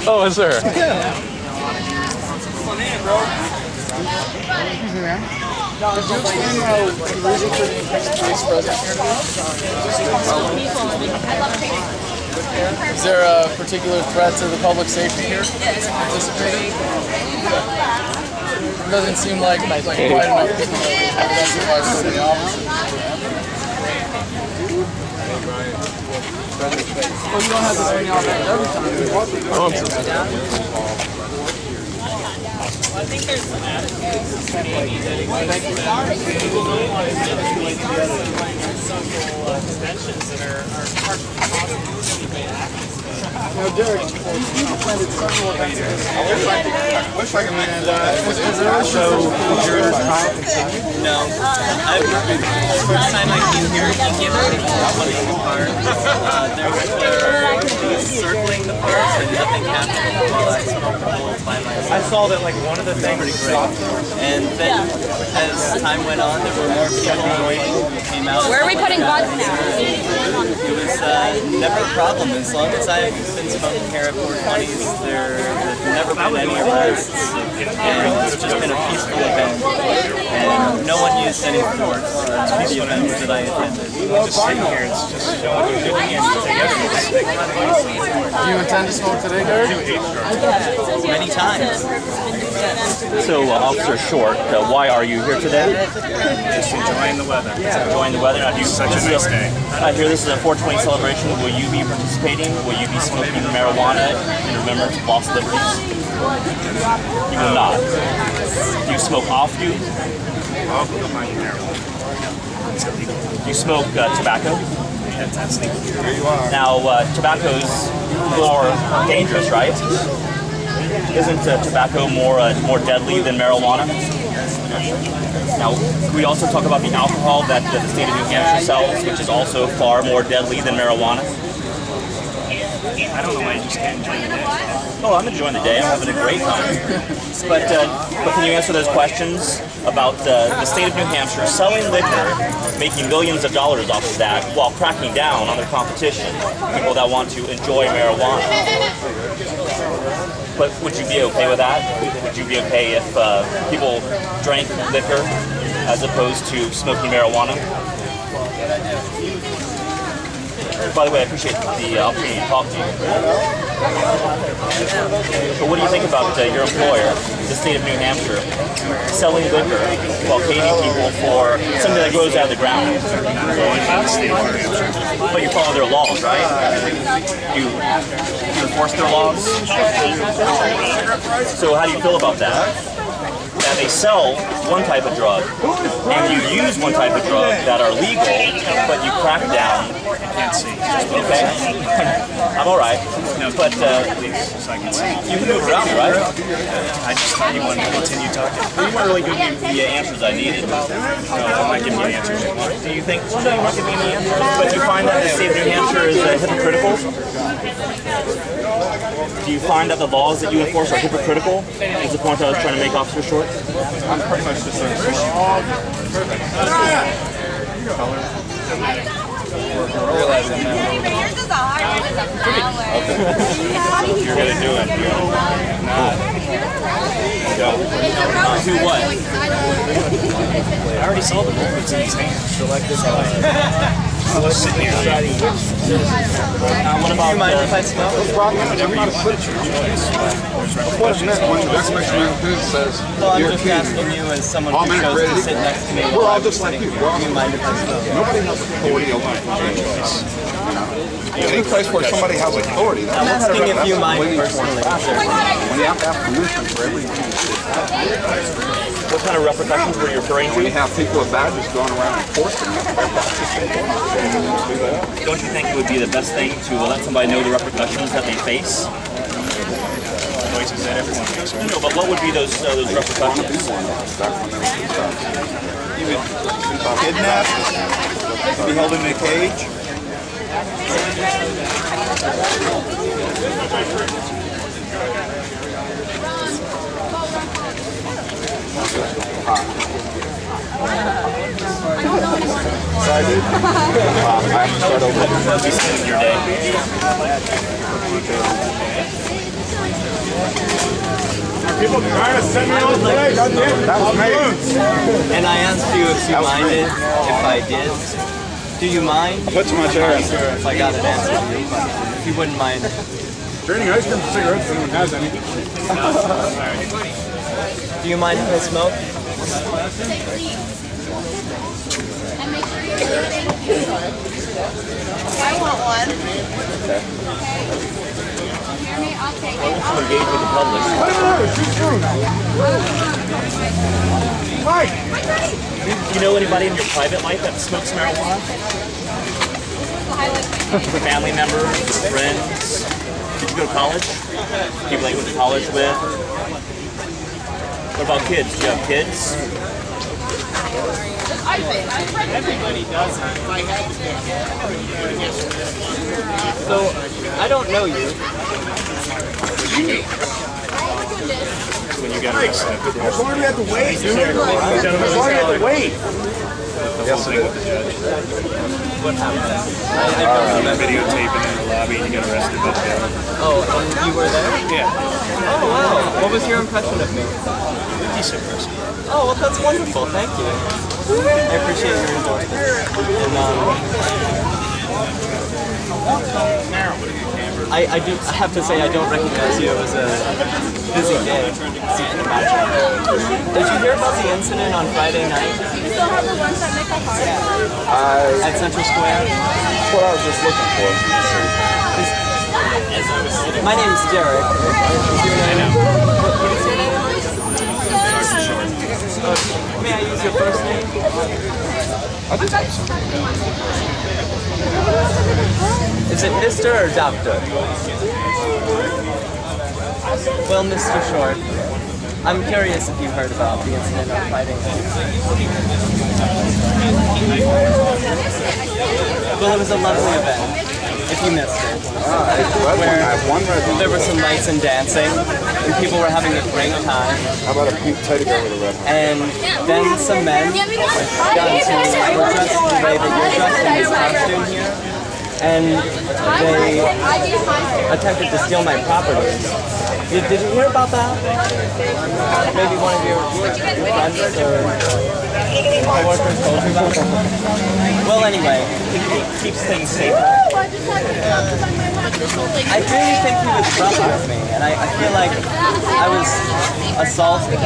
Oh, is there? Is there a particular threat to the public safety here participating? It doesn't seem like quite enough people have identified for the officers. Well, you don't have this many officers every time. Oh, I'm so sorry. I think there's some conventions that are partially Now, Derek, you attended several events this year. Wish I could make And is there a show you're trying? No. The first time I came here, he gave everything one in the car. There was circling the park and nothing happened while I smoked the whole by myself. I saw that like one of the things And then as time went on, there were more people who came out. Where are we putting bugs now? It was never a problem. As long as I've been smoking here at 420s, there's never been any arrests. And it's just been a peaceful event. And no one used any force to the events that I attended. just sitting here, it's just showing you doing it together. Do you intend to smoke today, Derek? Many times. So, Officer Short, why are you here today? Just enjoying the weather. Enjoying the weather. Now, do you, Such a nice day. I hear this is a 420 celebration. Will you be participating? Will you be smoking marijuana in remembrance of lost liberties? You will not. Do you smoke off you? I'll go buy marijuana. It's illegal. Do you smoke tobacco? Yeah, that's legal. Now, tobacco's more dangerous, right? Isn't tobacco more deadly than marijuana? Now, we also talk about the alcohol that the state of New Hampshire sells, which is also far more deadly than marijuana. I don't know why you just can't enjoy the day. Oh, I'm enjoying the day. I'm having a great time. But can you answer those questions about the state of New Hampshire selling liquor, making millions of dollars off of that, while cracking down on their competition, people that want to enjoy marijuana? But would you be okay with that? Would you be okay if people drank liquor as opposed to smoking marijuana? By the way, I appreciate the opportunity to talk to you. But what do you think about your employer, the state of New Hampshire, selling liquor while paying people for something that grows out of the ground? But you follow their laws, right? You enforce their laws? So how do you feel about that? That they sell one type of drug, and you use one type of drug that are legal, but you crack down. I can't see. Okay, I'm all right, but So I can see. you can move around, right? I just thought you wanted to continue talking. You weren't really giving me the answers I needed. No, I'm not giving you answers. Do you think? No, you weren't giving me the answers. But do you find that the state of New Hampshire is hypocritical? Do you find that the laws that you enforce are hypocritical? Is the point I was trying to make, Officer Short? I'm pretty much just a You're going to do it. Do what? I already saw the movements in his hands. So like this I was sitting here. What about If I smoke? What's next? When the Declaration of Independence says Well, I'm you're just king, asking you as someone all who men are chose to created sit equal. next to me. We're all just like you. We're all Do you mind if I smoke? Nobody has authority over choice. Any place where somebody has authority, I'm asking if you mind waiting for personally. when you have to have permission for everything. what kind of repercussions were you referring When you to? have people with badges going around enforcing it. Don't you think it would be the best thing to let somebody know the repercussions that they face? Choices that everyone makes. No, but what would be those repercussions? You would kidnap, be held in a cage. Your day. That was me. And I asked you if you minded if I did. Do you mind? Put too much air in. Sure, if I got an answer to your question. If you wouldn't mind. Trading ice cream for cigarettes, if anyone has any. Do you mind if I smoke? I want one. To engage with the public. Do you know anybody in your private life that smokes marijuana? Family members, friends? Did you go to college? People that you went to college with? What about kids? Do you have kids? Everybody does. So, I don't know you. When you got arrested. As long as we have to wait, dude. As long as we have to wait. Yes, thing with the judge. What happened? I don't remember. Videotaping in the lobby and you got arrested by the judge. Oh, and you were there? Yeah. Oh, wow. What was your impression of me? Decent person. Oh, well, that's wonderful. Thank you. I appreciate your endorsement. And, I have to say I don't recognize you. It was a busy day, as you can imagine. Did you hear about the incident on Friday night? Do you still have the ones that make a heart? At Central Square? That's what I was just looking for. My name's Derek. Is your name? What is your name? May I use your first name? Is it Mr. or Doctor? Well, Mr. Short, I'm curious if you heard about the incident on Friday night. Well, it was a lovely event, if you missed it. There were some lights and dancing, and people were having a great time. How about a pink teddy bear with a red heart? And then some men got into were dressed the way that you're dressed in this costume here, and they attempted to steal my property. Did you hear about that? Maybe one of your friends or coworkers told you about it? Well, anyway, It keeps things safe. I really think he was rough with me, and I feel like I was assaulted.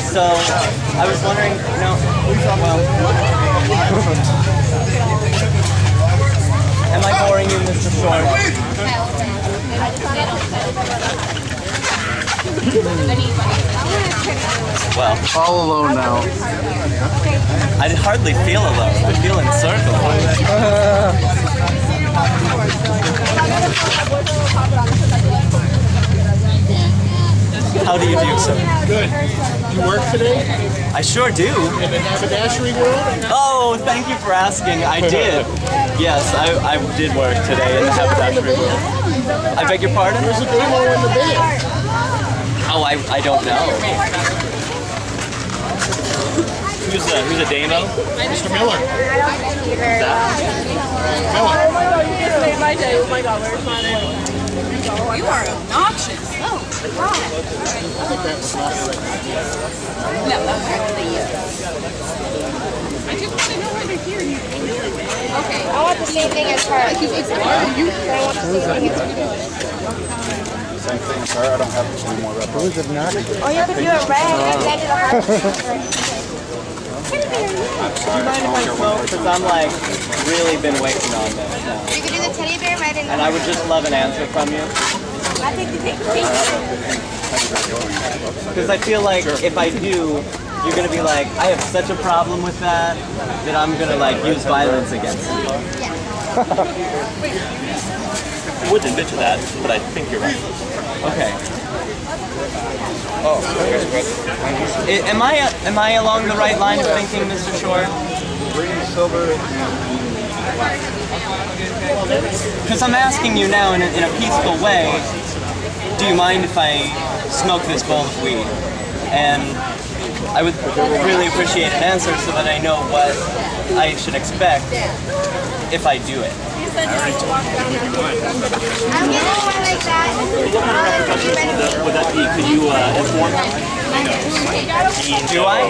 So I was wondering, well, am I boring you, Mr. Short? Well, All alone now. I hardly feel alone. I feel encircled. How do you do, sir? Good. You work today I sure do. in the haberdashery world? Oh, thank you for asking. I did. Yes, I did work today in the haberdashery world. I beg your pardon? There's a demo in the bid. Oh, I don't know. Who's a demo? Mr. Miller. You made my day. Oh my God, where's my name? You are obnoxious. Oh, God. No, that's actually you. I just want to know why they're here. Okay. I want the same thing as her. You I want the same thing as her. Same thing as her. I don't have any more red hearts. Oh, you could do it red and then do the heart. Do you mind if I smoke? Because I'm like really been waiting on this now. You could do the teddy bear red And I would just love an answer from you. I think the pink. Because I feel like if I do, you're gonna be like, I have such a problem with that I'm gonna like use violence against you. I wouldn't admit to that, but I think you're right. Okay. Am I along the right line of thinking, Mr. Short? Green, silver, Because I'm asking you now in a peaceful way, do you mind if I smoke this bowl of weed? And I would really appreciate an answer so that I know what I should expect if I do it. I'm getting one like that. Would that be? Could you you inform him? Do I?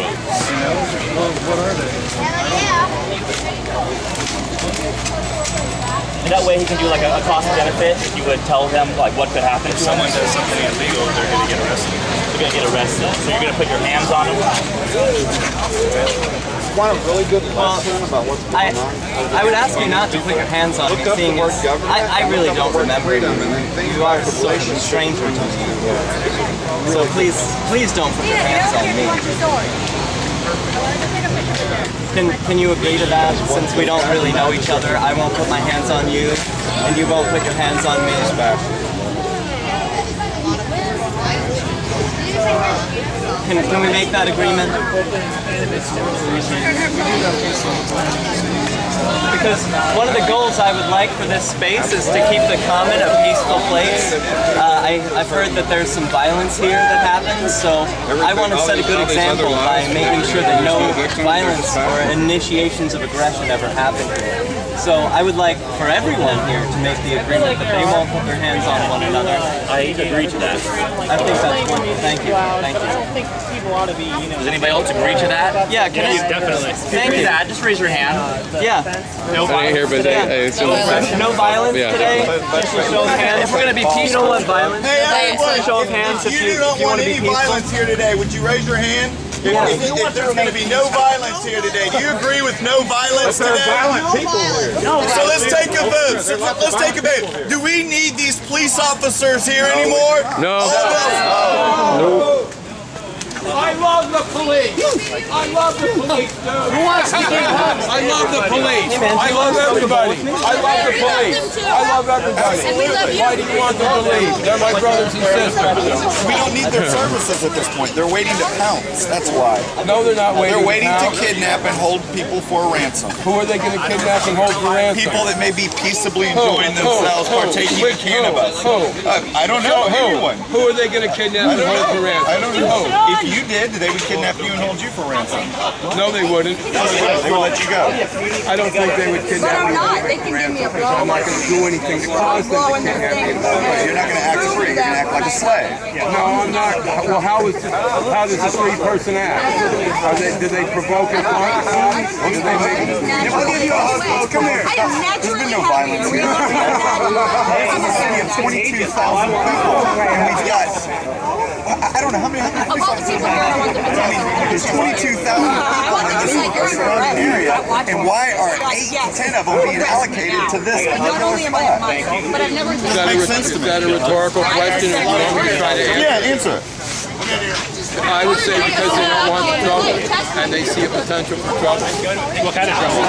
And that way he can do like a cost benefit. You would tell him like what could happen if Someone does something illegal, they're going to get arrested. You're gonna get arrested. So you're gonna put your hands on him. Want a really good lesson about what's going on? I would ask you not to put your hands on me, Look up the seeing word as government. I really don't remember you. Freedom and then things You are like sort of a stranger to me. So please don't put your hands on me. Can you agree to that? Since we don't really know each other, I won't put my hands on you, and you won't put your hands on me. Can we make that agreement? Because one of the goals I would like for this space is to keep the Common a peaceful place. I've heard that there's some violence here that happens, so I want to set a good example by making sure that no violence or initiations of aggression ever happen here. So I would like for everyone here to make the agreement that they won't put their hands on one another. I agree to that. I think that's wonderful. Thank you. Thank you. Does anybody else agree to that? Yeah, can I? Definitely. Thank you. That. Just raise your hand. Yeah. No violence. No violence today. Just a show of hands. If we're gonna be peaceful, no violence. Hey, Just a show of hands. if you don't want any violence here today, would you raise your hand? If there's going to be no violence here today, do you agree with no violence today? So let's take a vote. Let's take a vote. Do we need these police officers here anymore? No. I love the police. I love the police, dude. Who wants to get hugs? I love the police. I love everybody. I love the police. I love everybody. Why do you want them to leave? They're my brothers and sisters. We don't need their services at this point. They're waiting to pounce. That's why. No, they're not waiting. They're waiting to now. kidnap and hold people for ransom. Who are they going to kidnap and hold for ransom? People that may be peaceably enjoying themselves partaking in cannabis. I don't know. Anyone. Who are they going to kidnap and hold for ransom? I don't know. If you did, they would kidnap you and hold you for ransom. No, they wouldn't. They would let you go. I don't think they would But kidnap I'm me. not. They can give me a blow. I'm not going to do anything to cause them to kidnap me. You're not going to act free. You're going to act like a slave. No, I'm not. Well, how does a free person act? Do they provoke and taunt? Do they make I'll give you a hug, folks. Come here. There's been no violence here. This is a city of 22,000 people, and we've got, I don't know how many. Of all the people here, I want them to tell me. There's 22,000 people in this surrounding area, and why are 8 to 10 of them being allocated to this Not particular only am I spot? mindful, but I've never Makes sense to me. Is that a rhetorical question? Or you want me to try to answer? Yeah, answer it. I would say because they don't want trouble and they see a potential for trouble. What kind of trouble?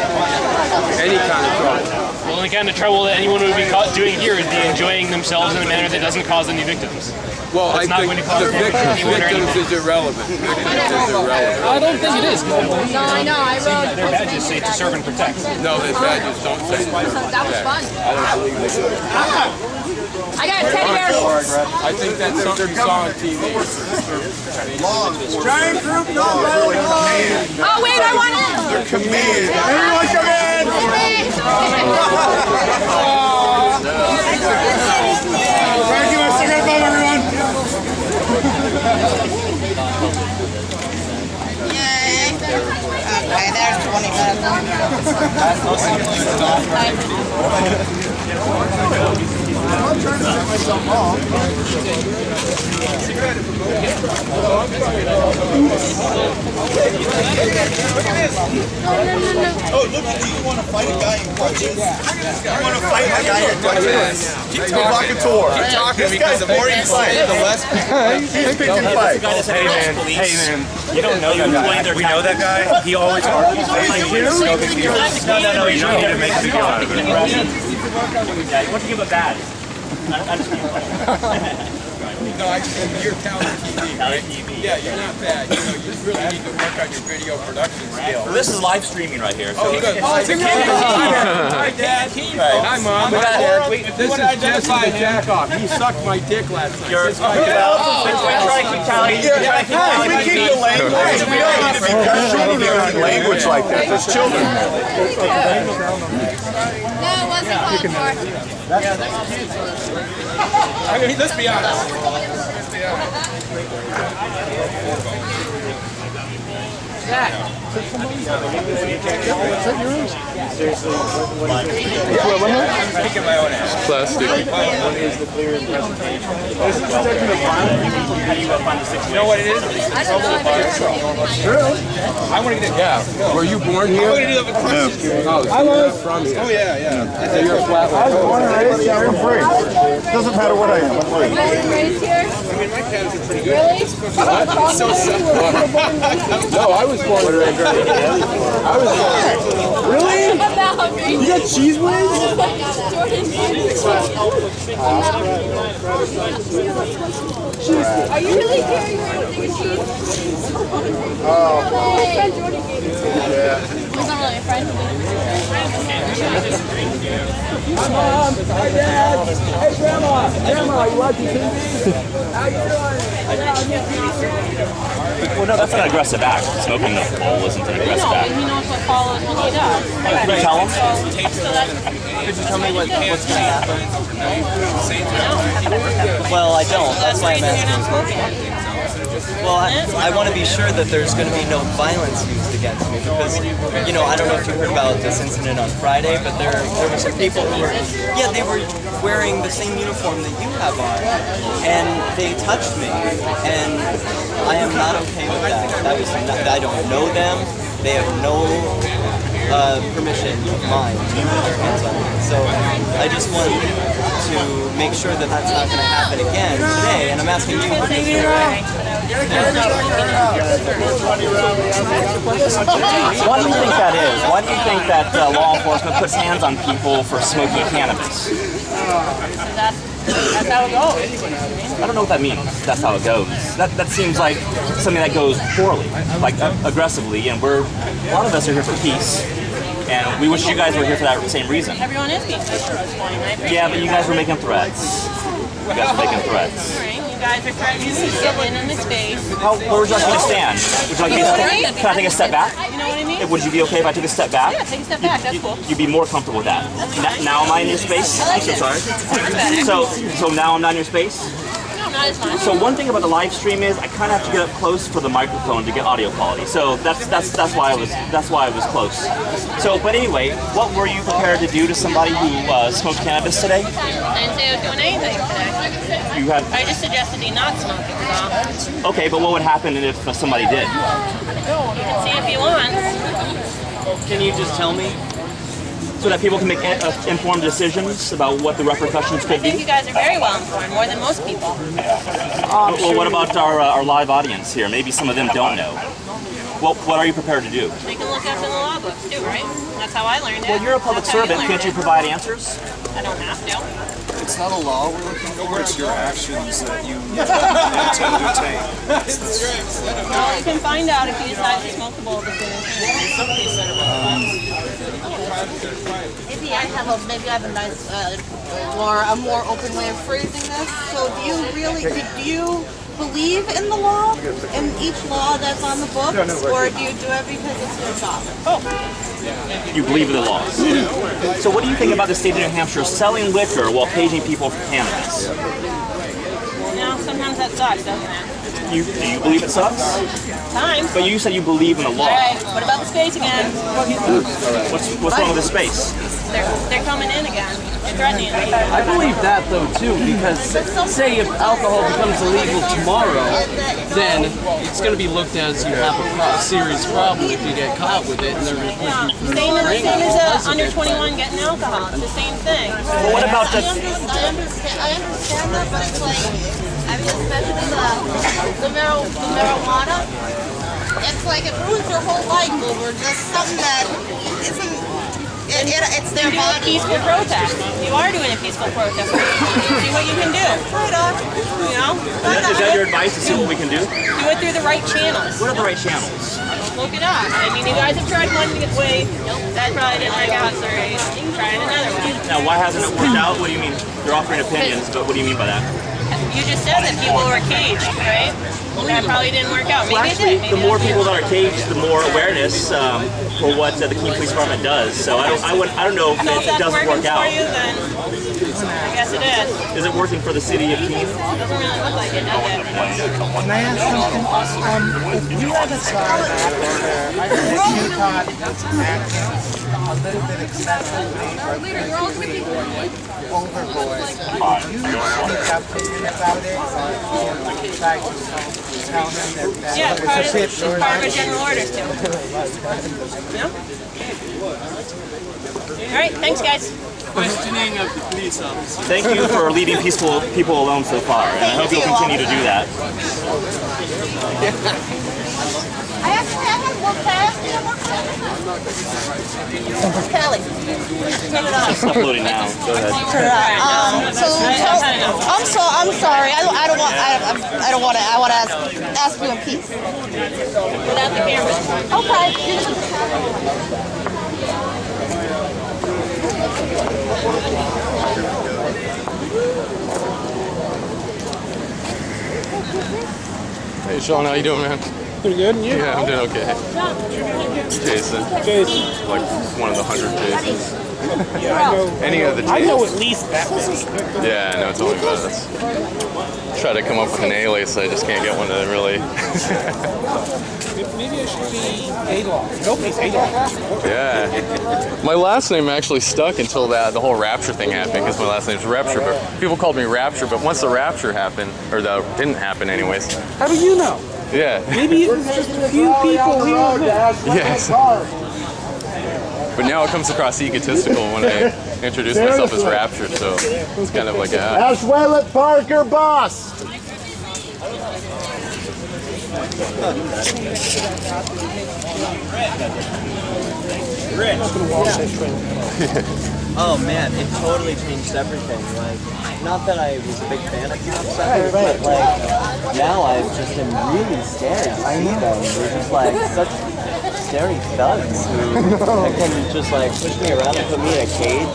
Any kind of trouble. The only kind of trouble that anyone would be caught doing here is be enjoying themselves in a manner that doesn't cause any victims. Well, That's I not think going to cause the victims is irrelevant. Victims is irrelevant. I don't think it is. No, I know. I rode. Their badges say to serve and protect. No, their badges don't say that. That was fun. I got a teddy bear. I think that's something you saw on TV. Giant group, not really. Oh wait, I want in. They're comedians. Everyone come in! Thank you, my cigarette bomb, everyone! Yay. Okay, there's 20 I'm trying to set myself off. Oh, look, do you want to fight a guy in crutches? You want to fight a guy in crutches? Keep provocateur. Keep talking because the more you fight, the less he's picking fights. Hey man, you don't know that guy. We know that guy. He always argues. No big deal. No, you don't need to make a big deal out of it. Yeah, you want to give a badge. No, you're Talent TV, right? Yeah, you're not bad. You know, you really need to work on your video production skills. Well, this is live streaming right here. So Oh, good. Hi, Dad. Hi, Mom. This is Jesse the Jack-Off. He sucked my dick last night. You're trying to keep tally. We keep the language. We don't need to be pressuring language like that. There's children. No, it wasn't called for. I mean, let's be honest. Plastic. You know what it is? I want to get it. Yeah. Were you born here? I'm going to do that with No. from here. Oh, yeah. So you're a flat I was born and raised here. I'm free. Doesn't matter what I am. I'm free. Raised here? I mean, my calves are pretty good. Really? No, I was born in I was born. Really? You got cheese whiz? Are you really carrying around the cheese? Oh. My friend Jordan gave it to me. Yeah. He's not really a friend. Hi, Dad. Hey, Grandma. Grandma, you watching TV? How you doing? Well, no, that's an aggressive act. Smoking the bowl isn't an aggressive No, act. he knows what follows what he does. Can you tell him? Could you tell me what's going to happen? Well, I don't. That's why I'm asking. Well, I want to be sure that there's going to be no violence used against me because, you know, I don't know if you heard about this incident on Friday, but there were some people who were, they were wearing the same uniform that you have on, and they touched me, and I am not okay with that. I don't know them. They have no permission of mine to put their hands on me. So I just want to make sure that that's not going to happen again today, and I'm asking you. Why do you think that is? Why do you think that law enforcement puts hands on people for smoking cannabis? That's how it goes. I don't know what that means. That's how it goes. That seems like something that goes poorly, like aggressively, and a lot of us are here for peace. And we wish you guys were here for that same reason. Everyone is peaceful this morning, right? Yeah, but you guys were making threats. You guys were making threats. You guys are threatening to get in the space. Where would you like me to stand? Would you like me to stand? Can I take a step back? You know what I mean? Would you be okay if I took a step back? Yeah, take a step back. That's cool. You'd be more comfortable with that. Now am I in your space? I'm so sorry. So now I'm not in your space? No, not as much. So one thing about the live stream is I kind of have to get up close for the microphone to get audio quality. So that's why I was close. So, but anyway, what were you prepared to do to somebody who smoked cannabis today? I didn't say I was doing anything today. I just suggested he not smoke it, so. Okay, but what would happen if somebody did? You can see if he wants. Can you just tell me? So that people can make informed decisions about what the repercussions could I think be? you guys are very well informed, more than most people. Well, what about our live audience here? Maybe some of them don't know. Well, what are you prepared to do? They can look up in the law books too, right? That's how I learned it. Well, you're a public That's how servant. learned Can't you it. provide answers? I don't have to. It's not a law we're looking for, it's your actions that you intend to take. Well, you can find out if you decide to smoke the bowl between Maybe I have a nice or a more open way of phrasing this. So do you believe in the law, in each law that's on the books, or do you do it because it's your job? You believe in the laws. So what do you think about the state of New Hampshire selling liquor while paging people for cannabis? Now, sometimes that sucks, doesn't it? Do you believe it sucks? Times. But you said you believe in the law. All right, what about the space again? What's wrong with the space? They're coming in again. They're threatening me. I believe that though too, because say if alcohol becomes illegal tomorrow, then it's going to be looked at as you have a serious problem if you get caught with it, and they're going to put you through Same as under 21 getting alcohol. It's the same thing. But what about the... I understand that, but it's like, I mean, especially the marijuana, it's like it ruins your whole life over just something that isn't, it's their You're doing a body. peaceful protest. You are doing a peaceful protest. See what you can do. Right on. You know? Is that your advice to see what we can do? Do it through the right channels. What are the right channels? Look it up. I mean, you guys have tried one way. Nope, that probably didn't work out, so you can try another one. Now, why hasn't it worked out? What do you mean? You're offering opinions, but what do you mean by that? You just said that people were caged, right? That probably didn't work out. Well, Maybe actually, it did. the more people that are caged, the more awareness for what the Keene Police Department does. So I don't know if So if it that's doesn't working work out. for you, then I guess it is. Is it working for the city of Keene? It doesn't really look like it, does it? Can I ask something? If you had a side after, I think you thought acting a little bit excessively or overboard, do you speak up to him about it, or you try to tell him that it's a bit short? Part of a general order too. All right, thanks guys. Questioning of the police officer. Thank you for leaving peaceful people alone so far, and I hope you'll continue to do that. I have more class. Kelly, turn it on. It's uploading now. Go ahead. Turn it on. I'm sorry. I don't want to. I want to ask you in peace. Without the camera. Okay. Hey Sean, how you doing, man? Pretty good, and you? Yeah, I'm doing okay. Jason. Like one of the 100 Jasons. Yeah, I know. Any of the Jasons. I know at least that many. Yeah, I know, tell me about it. Try to come up with an alias, I just can't get one that really... Maybe it should be A-Law. Nobody's A-Law. Yeah. My last name actually stuck until the whole Rapture thing happened, because my last name's Rapture, but people called me Rapture, but once the Rapture happened, or didn't happen anyways. How do you know? Yeah. Maybe it was just a few people who know. Yes. But now it comes across egotistical when I introduce myself as Rapture, so it's kind of like a... As well at Parker, boss! Oh man, it totally changed everything. Like, not that I was a big fan of Top Secret, but like, now I just am really scared to see them. They're just like such scary thugs who can just like push me around and put me in a cage